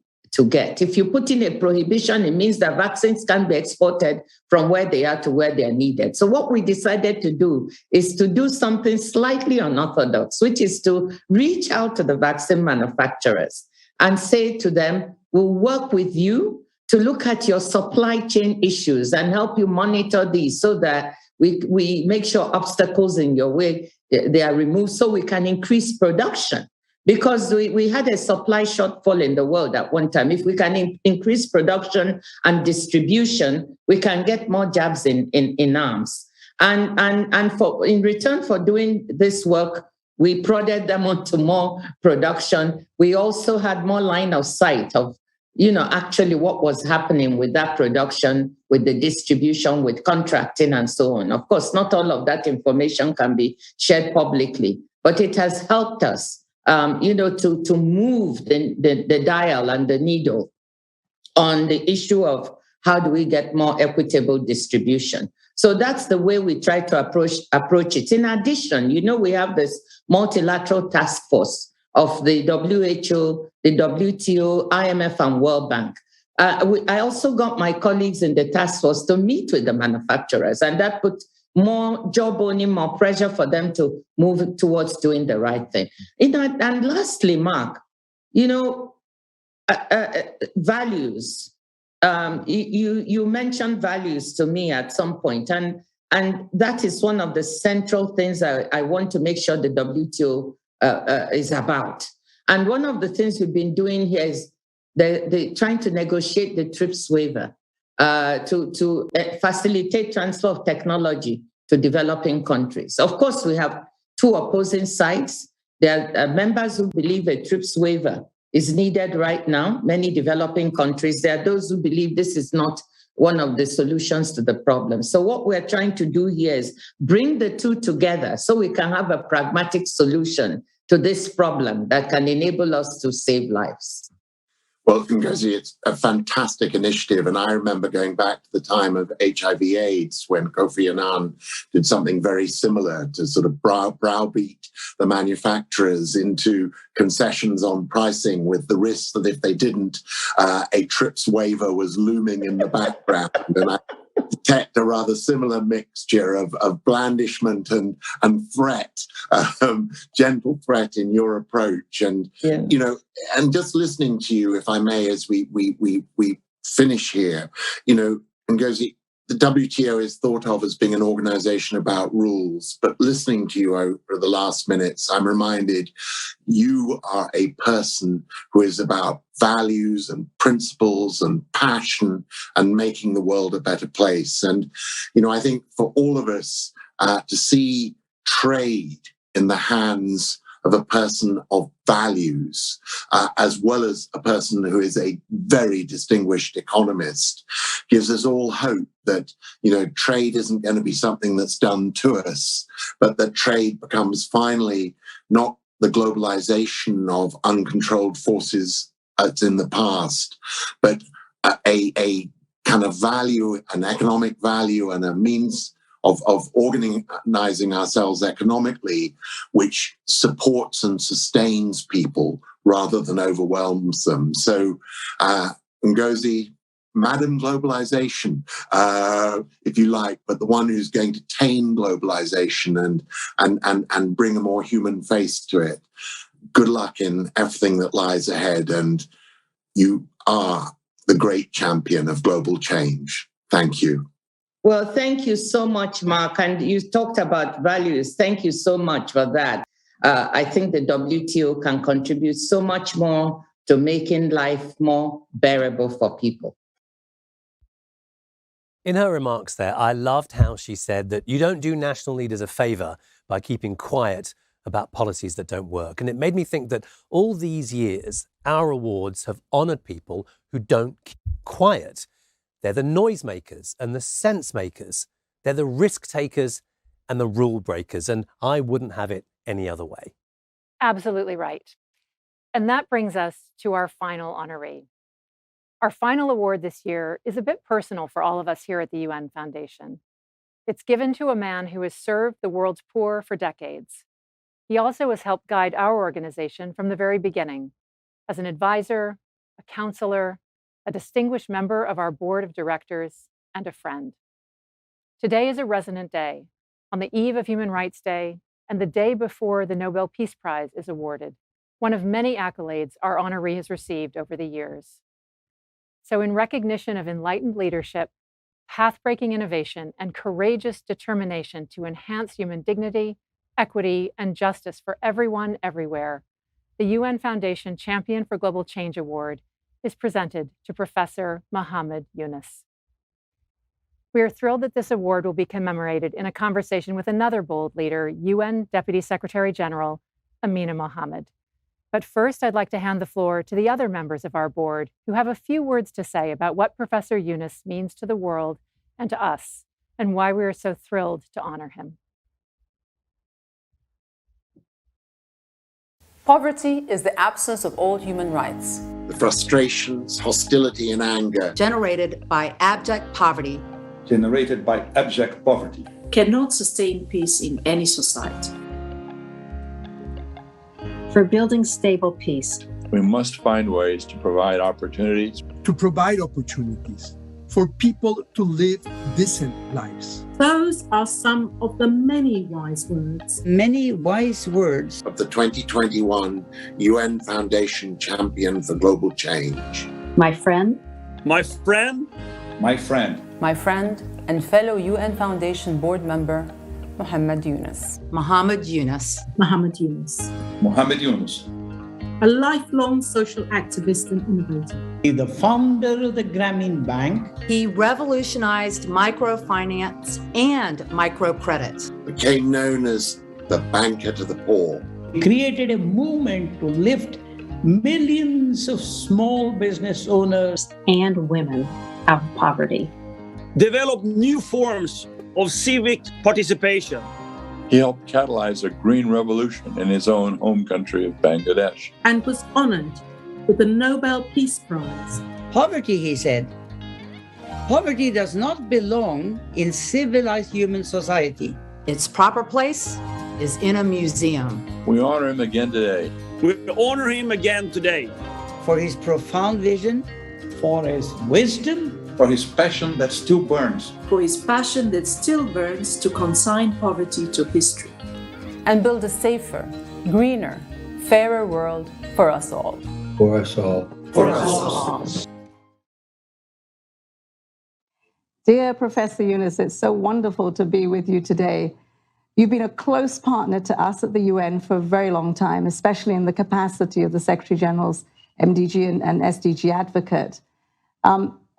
C: get. If you put in a prohibition, it means that vaccines can be exported from where they are to where they are needed. So what we decided to do is to do something slightly unorthodox, which is to reach out to the vaccine manufacturers and say to them, we'll work with you to look at your supply chain issues and help you monitor these so that we make sure obstacles in your way, they are removed so we can increase production. Because we had a supply shortfall in the world at one time. If we can increase production and distribution, we can get more jabs in arms. And in return for doing this work, we prodded them onto more production. We also had more line of sight of, actually what was happening with that production, with the distribution, with contracting and so on. Of course, not all of that information can be shared publicly, but it has helped us to move the dial and the needle on the issue of how do we get more equitable distribution. So that's the way we try to approach it. In addition, we have this multilateral task force of the WHO, the WTO, IMF, and World Bank. I also got my colleagues in the task force to meet with the manufacturers, and that put more jawboning, more pressure for them to move towards doing the right thing. And lastly, Mark, values. You mentioned values to me at some point, and that is one of the central things I want to make sure the WTO is about. And one of the things we've been doing here is the trying to negotiate the TRIPS waiver to facilitate transfer of technology to developing countries. Of course, we have two opposing sides. There are members who believe a TRIPS waiver is needed right now, many developing countries. There are those who believe this is not one of the solutions to the problem. So what we're trying to do here is bring the two together so we can have a pragmatic solution to this problem that can enable us to save lives.
E: Well, Ngozi, it's a fantastic initiative. And I remember going back to the time of HIV/AIDS when Kofi Annan did something very similar to sort of browbeat the manufacturers into concessions on pricing, with the risk that if they didn't, a TRIPS waiver was looming in the background. And I detect a rather similar mixture of blandishment and threat, gentle threat in your approach. And, you know, and just listening to you, if I may, as we finish here, you know, Ngozi, the WTO is thought of as being an organization about rules, but listening to you over the last minutes, I'm reminded you are a person who is about values and principles and passion and making the world a better place. And, you know, I think for all of us to see trade in the hands of a person of values, as well as a person who is a very distinguished economist, gives us all hope that, you know, trade isn't going to be something that's done to us, but that trade becomes finally not the globalization of uncontrolled forces as in the past, but a kind of value, an economic value and a means of organizing ourselves economically, which supports and sustains people rather than overwhelms them. So, Ngozi, Madam Globalization, if you like, but the one who's going to tame globalization and bring a more human face to it. Good luck in everything that lies ahead, and you are the great champion of global change. Thank you.
C: Well, thank you so much, Mark. And you talked about values. Thank you so much for that. I think the WTO can contribute so much more to making life more bearable for people.
O: In her remarks there, I loved how she said that you don't do national leaders a favour by keeping quiet about policies that don't work. And it made me think that all these years, our awards have honoured people who don't keep quiet. They're the noisemakers and the sense makers. They're the risk takers and the rule breakers. And I wouldn't have it any other way.
R: Absolutely right. And that brings us to our final honoree. Our final award this year is a bit personal for all of us here at the UN Foundation. It's given to a man who has served the world's poor for decades. He also has helped guide our organization from the very beginning as an advisor, a counselor, a distinguished member of our board of directors, and a friend. Today is a resonant day, on the eve of Human Rights Day and the day before the Nobel Peace Prize is awarded, one of many accolades our honoree has received over the years. So in recognition of enlightened leadership, path-breaking innovation, and courageous determination to enhance human dignity, equity, and justice for everyone, everywhere, the UN Foundation Champion for Global Change Award is presented to Professor Muhammad Yunus. We are thrilled that this award will be commemorated in a conversation with another bold leader, UN Deputy Secretary General Amina Mohammed. But first, I'd like to hand the floor to the other members of our board who have a few words to say about what Professor Yunus means to the world and to us, and why we are so thrilled to honor him.
G: Poverty is the absence of all human rights.
E: The frustrations, hostility, and anger
G: Generated by abject poverty.
J: Generated by abject poverty.
G: Cannot sustain peace in any society.
M: For building stable peace,
J: We must find ways to provide opportunities.
N: To provide opportunities for people to live decent lives.
M: Those are some of the many wise words.
Y: Many wise words
E: of the 2021 UN Foundation Champion for Global Change.
M: My friend.
J: My friend. My friend.
G: My friend and fellow UN Foundation board member, Muhammad Yunus.
M: Muhammad Yunus. Muhammad Yunus.
J: Muhammad Yunus.
M: A lifelong social activist and innovator.
Y: He's the founder of the Grameen Bank.
G: He revolutionized microfinance and microcredit.
E: Became known as the banker to the poor.
Y: He created a movement to lift millions of small business owners
M: and women out of poverty.
B: developed new forms of civic participation.
J: He helped catalyze a green revolution in his own home country of Bangladesh.
M: And was honored with the Nobel Peace Prize.
Y: Poverty, he said, poverty does not belong in civilized human society.
D: Its proper place is in a museum.
J: We honor him again today.
B: We honor him again today.
Y: For his profound vision, for his wisdom,
J: for his passion that still burns.
F: For his passion that still burns to consign poverty to history.
G: And build a safer, greener, fairer world for us all.
K: For us all.
F: For us all.
W: Dear Professor Yunus, it's so wonderful to be with you today. You've been a close partner to us at the UN for a very long time, especially in the capacity of the Secretary General's MDG and SDG advocate.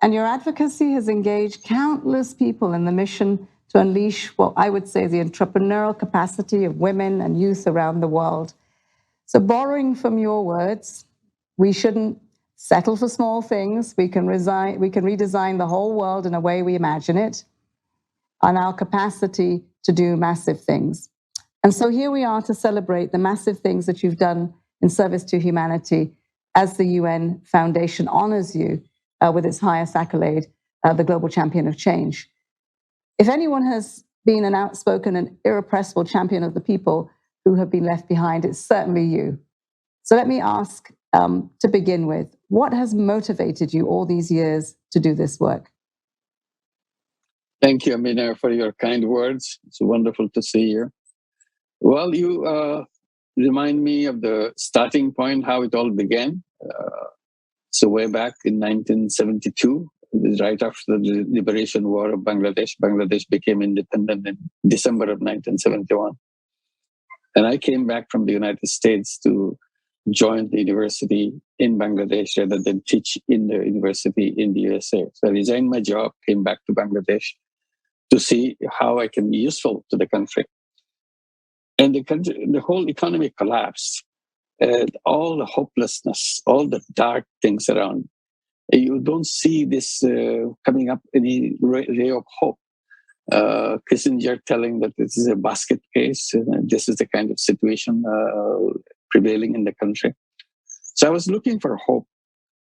W: And your advocacy has engaged countless people in the mission to unleash what I would say is the entrepreneurial capacity of women and youth around the world. So borrowing from your words, we shouldn't settle for small things. We can redesign the whole world in a way we imagine it, on our capacity to do massive things. And so here we are to celebrate the massive things that you've done in service to humanity as the UN Foundation honors you with its highest accolade, the Global Champion of Change. If anyone has been an outspoken and irrepressible champion of the people who have been left behind, it's certainly you. So let me ask, to begin with, what has motivated you all these years to do this work?
P: Thank you, Amina, for your kind words. It's wonderful to see you. Well, you remind me of the starting point, how it all began. So way back in 1972, right after the liberation war of Bangladesh, Bangladesh became independent in December of 1971. And I came back from the United States to join the university in Bangladesh rather than teach in the university in the USA. So I resigned my job, came back to Bangladesh to see how I can be useful to the country. And the whole economy collapsed. And all the hopelessness, all the dark things around. You don't see this coming up any ray of hope. Kissinger telling that this is a basket case, and this is the kind of situation prevailing in the country. So I was looking for hope.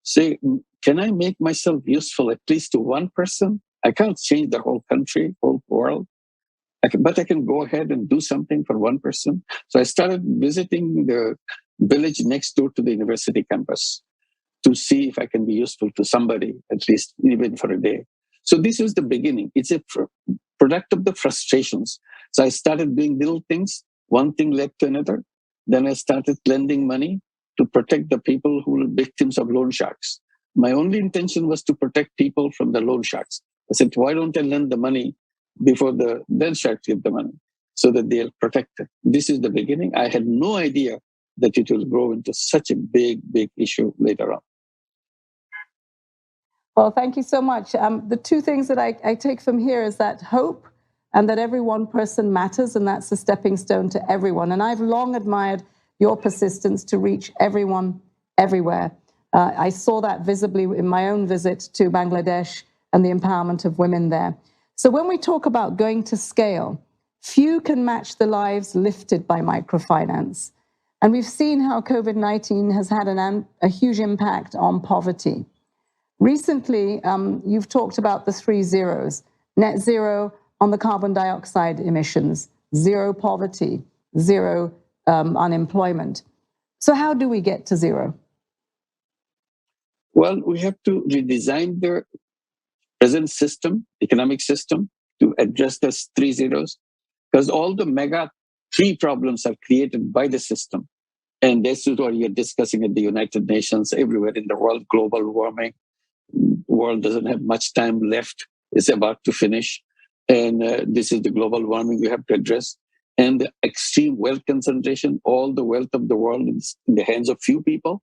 P: Say, can I make myself useful at least to one person? I can't change the whole country, whole world. But I can go ahead and do something for one person. So I started visiting the village next door to the university campus to see if I can be useful to somebody, at least even for a day. So this was the beginning. It's a product of the frustrations. So I started doing little things. One thing led to another. Then I started lending money to protect the people who were victims of loan sharks. My only intention was to protect people from the loan sharks. I said, why don't I lend the money before the loan sharks give the money so that they are protected? This is the beginning. I had no idea that it will grow into such a big, big issue later on.
W: Well, thank you so much. The two things that I take from here is that hope and that every one person matters, and that's a stepping stone to everyone. And I've long admired your persistence to reach everyone, everywhere. I saw that visibly in my own visit to Bangladesh and the empowerment of women there. So when we talk about going to scale, few can match the lives lifted by microfinance. And we've seen how COVID-19 has had a huge impact on poverty. Recently, you've talked about the 3 zeros: net zero on the carbon dioxide emissions, zero poverty, zero unemployment. So how do we get to zero?
P: Well, we have to redesign the present system, economic system, to address those 3 zeros, because all the mega 3 problems are created by the system. And this is what you're discussing at the United Nations, everywhere in the world: global warming. World doesn't have much time left. It's about to finish. And this is the global warming we have to address. And the extreme wealth concentration, all the wealth of the world is in the hands of few people.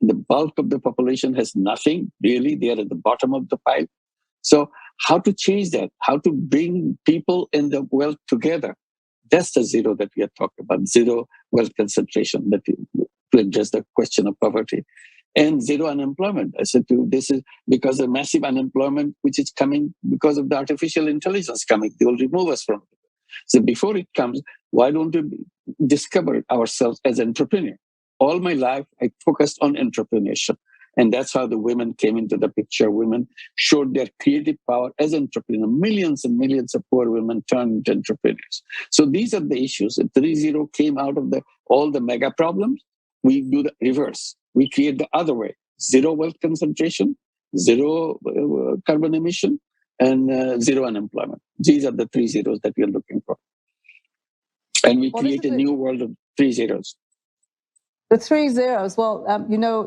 P: The bulk of the population has nothing, really. They are at the bottom of the pile. So how to change that? How to bring people and the wealth together? That's the zero that we are talking about, zero wealth concentration, to address the question of poverty. and zero unemployment. I said, this is because of massive unemployment, which is coming because of the artificial intelligence coming. They will remove us from it. So before it comes, why don't we discover ourselves as entrepreneurs? All my life, I focused on entrepreneurship. And that's how the women came into the picture. Women showed their creative power as entrepreneurs. Millions and millions of poor women turned into entrepreneurs. So these are the issues. The 3-0 came out of all the mega problems. We do the reverse. We create the other way. Zero wealth concentration, zero carbon emission, and zero unemployment. These are the 3 zeros that we are looking for. And we create a new world of 3 zeros.
A: The 3 zeros, well,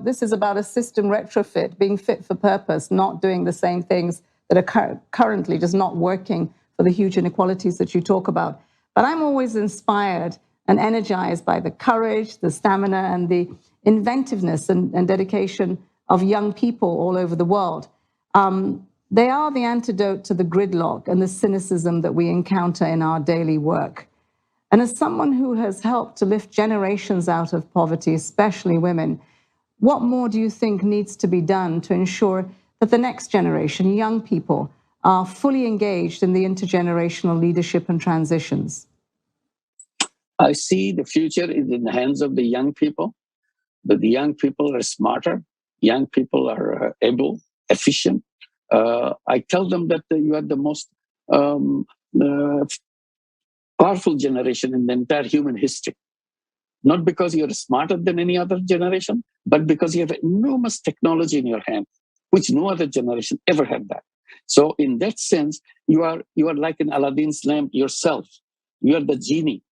A: this is about a system retrofit, being fit for purpose, not doing the same things that are currently just not working for the huge inequalities that you talk about. But I'm always inspired and energized by the courage, the stamina, and the inventiveness and dedication of young people all over the world. They are the antidote to the gridlock and the cynicism that we encounter in our daily work. And as someone who has helped to lift generations out of poverty, especially women, what more do you think needs to be done to ensure that the next generation, young people, are fully engaged in the intergenerational leadership and transitions?
P: I see the future is in the hands of the young people. But the young people are smarter. Young people are able, efficient. I tell them that you are the most powerful generation in the entire human history. Not because you're smarter than any other generation, but because you have enormous technology in your hand, which no other generation ever had that. So in that sense, you are like an Aladdin's lamp yourself. You are the genie.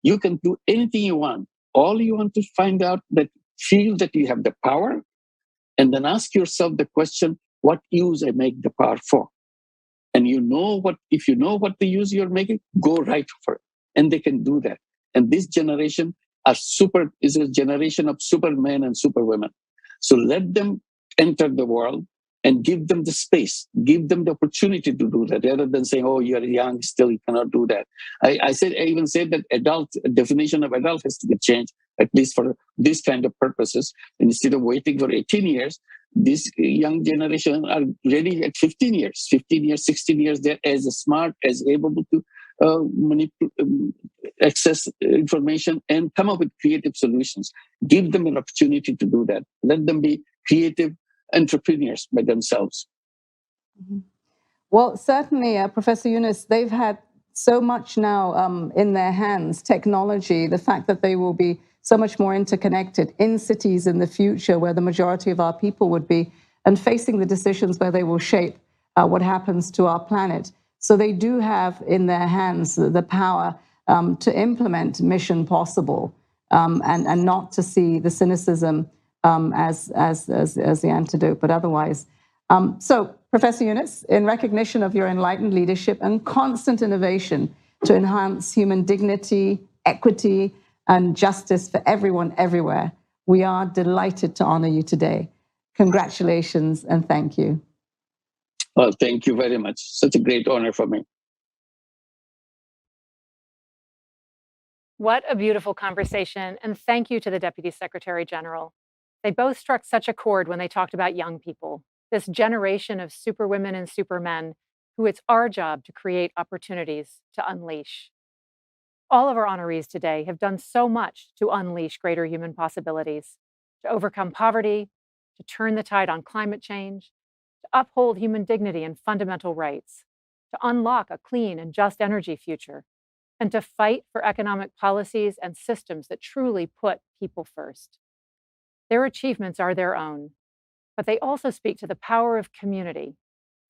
P: You can do anything you want. All you want to find out feel that you have the power, and then ask yourself the question, what use I make the power for? And if you know what the use you're making, go right for it. And they can do that. And this generation is a generation of supermen and superwomen. So let them enter the world and give them the space, give them the opportunity to do that, rather than saying, oh, you're young, still you cannot do that. I even said that definition of adult has to be changed, at least for this kind of purposes. Instead of waiting for 18 years, this young generation are ready at 15 years, 16 years, they're as smart, as able to access information and come up with creative solutions. Give them an opportunity to do that. Let them be creative entrepreneurs by themselves.
A: Mm-hmm. Well, certainly, Professor Yunus, they've had so much now in their hands, technology, the fact that they will be so much more interconnected in cities in the future where the majority of our people would be, and facing the decisions where they will shape what happens to our planet. So they do have in their hands the power to implement Mission Possible and not to see the cynicism as the antidote, but otherwise. So, Professor Yunus, in recognition of your enlightened leadership and constant innovation to enhance human dignity, equity, and justice for everyone everywhere, we are delighted to honor you today. Congratulations and thank you.
P: Well, thank you very much. Such a great honor for me.
R: What a beautiful conversation, and thank you to the Deputy Secretary General. They both struck such a chord when they talked about young people, this generation of superwomen and supermen who it's our job to create opportunities to unleash. All of our honorees today have done so much to unleash greater human possibilities, to overcome poverty, to turn the tide on climate change, to uphold human dignity and fundamental rights, to unlock a clean and just energy future, and to fight for economic policies and systems that truly put people first. Their achievements are their own, but they also speak to the power of community,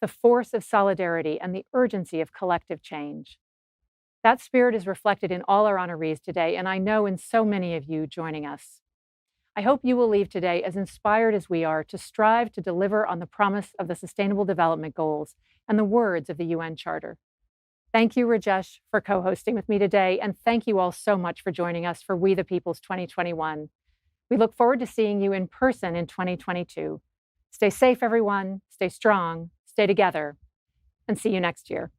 R: the force of solidarity, and the urgency of collective change. That spirit is reflected in all our honorees today, and I know in so many of you joining us. I hope you will leave today as inspired as we are to strive to deliver on the promise of the Sustainable Development Goals and the words of the UN Charter. Thank you, Rajesh, for co-hosting with me today, and thank you all so much for joining us for We the People's 2021. We look forward to seeing you in person in 2022. Stay safe, everyone. Stay strong, stay together, and see you next year.